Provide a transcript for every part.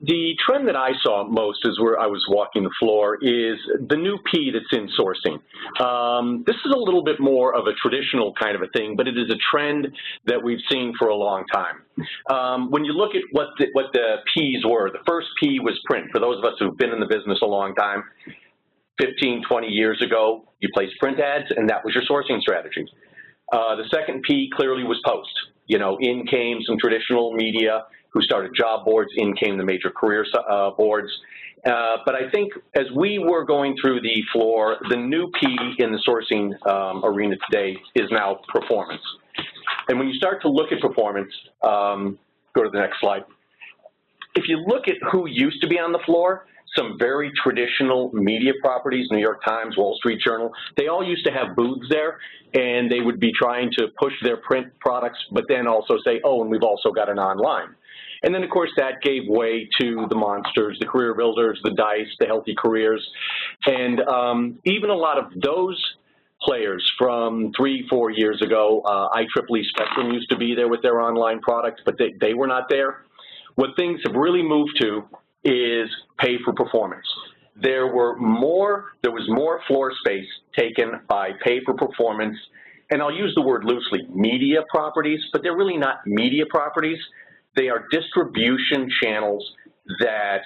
The trend that I saw most as where I was walking the floor is the new P that's in sourcing. This is a little bit more of a traditional kind of a thing, but it is a trend that we've seen for a long time. When you look at what the Ps were, the first P was print. For those of us who've been in the business a long time, 15, 20 years ago, you placed print ads, and that was your sourcing strategy. The second P clearly was post. You know, in came some traditional media who started job boards, in came the major career boards. But I think as we were going through the floor, the new P in the sourcing arena today is now performance. And when you start to look at performance, go to the next slide. If you look at who used to be on the floor, some very traditional media properties, New York Times, Wall Street Journal, they all used to have booths there, and they would be trying to push their print products, but then also say, oh, and we've also got an online. And then, of course, that gave way to the monsters, the career builders, the Dice, the Healthy Careers, and even a lot of those players from 3-4 years ago, IEEE Spectrum used to be there with their online product, but they were not there. What things have really moved to is pay for performance. There was more floor space taken by pay for performance, and I'll use the word loosely, media properties, but they're really not media properties. They are distribution channels that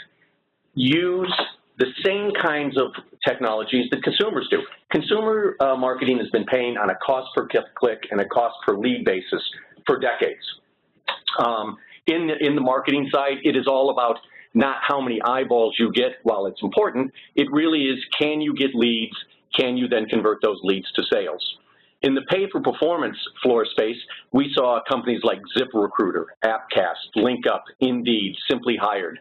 use the same kinds of technologies that consumers do. Consumer marketing has been paying on a cost per click and a cost per lead basis for decades. In the marketing side, it is all about not how many eyeballs you get. While it's important, it really is, can you get leads? Can you then convert those leads to sales? In the pay-for-performance floor space, we saw companies like ZipRecruiter, Appcast, LinkUp, Indeed, Simply Hired.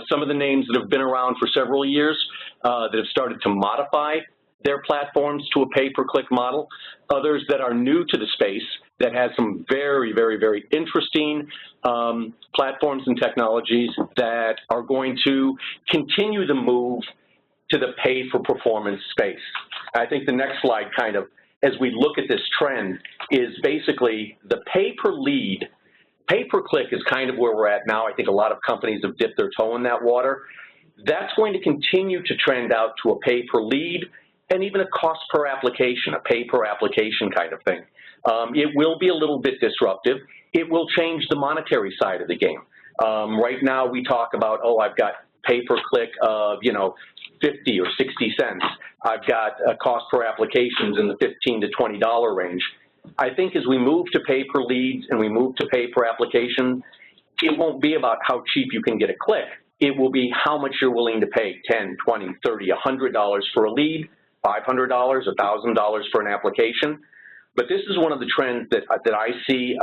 Some of the names that have been around for several years that have started to modify their platforms to a pay-per-click model. Others that are new to the space that has some very, very, very interesting platforms and technologies that are going to continue to move to the pay-for-performance space. I think the next slide kind of, as we look at this trend, is basically the pay-per-lead. Pay-per-click is kind of where we're at now. I think a lot of companies have dipped their toe in that water. That's going to continue to trend out to a pay-per-lead and even a cost-per-application, a pay-per-application kind of thing. It will be a little bit disruptive. It will change the monetary side of the game. Right now we talk about, oh, I've got pay-per-click of, 50 or 60 cents. I've got a cost per applications in the $15 to $20 range. I think as we move to pay per leads and we move to pay per application, it won't be about how cheap you can get a click. It will be how much you're willing to pay, $10, $20, $30, $100 for a lead, $500, $1,000 for an application. But this is one of the trends that I see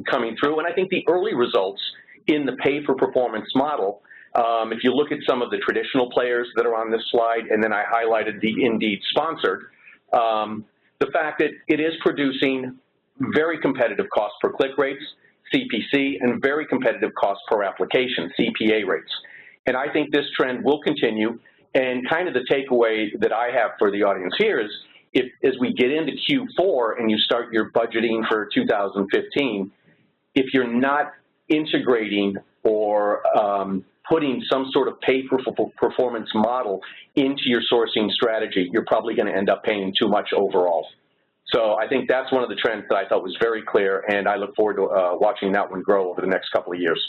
coming through, and I think the early results in the pay-for-performance model, if you look at some of the traditional players that are on this slide, and then I highlighted the Indeed sponsored, the fact that it is producing very competitive cost per click rates, CPC, and very competitive cost per application, CPA rates. And I think this trend will continue, and kind of the takeaway that I have for the audience here is, as we get into Q4 and you start your budgeting for 2015, if you're not integrating or putting some sort of pay-for-performance model into your sourcing strategy, you're probably going to end up paying too much overall. So I think that's one of the trends that I thought was very clear, and I look forward to watching that one grow over the next couple of years.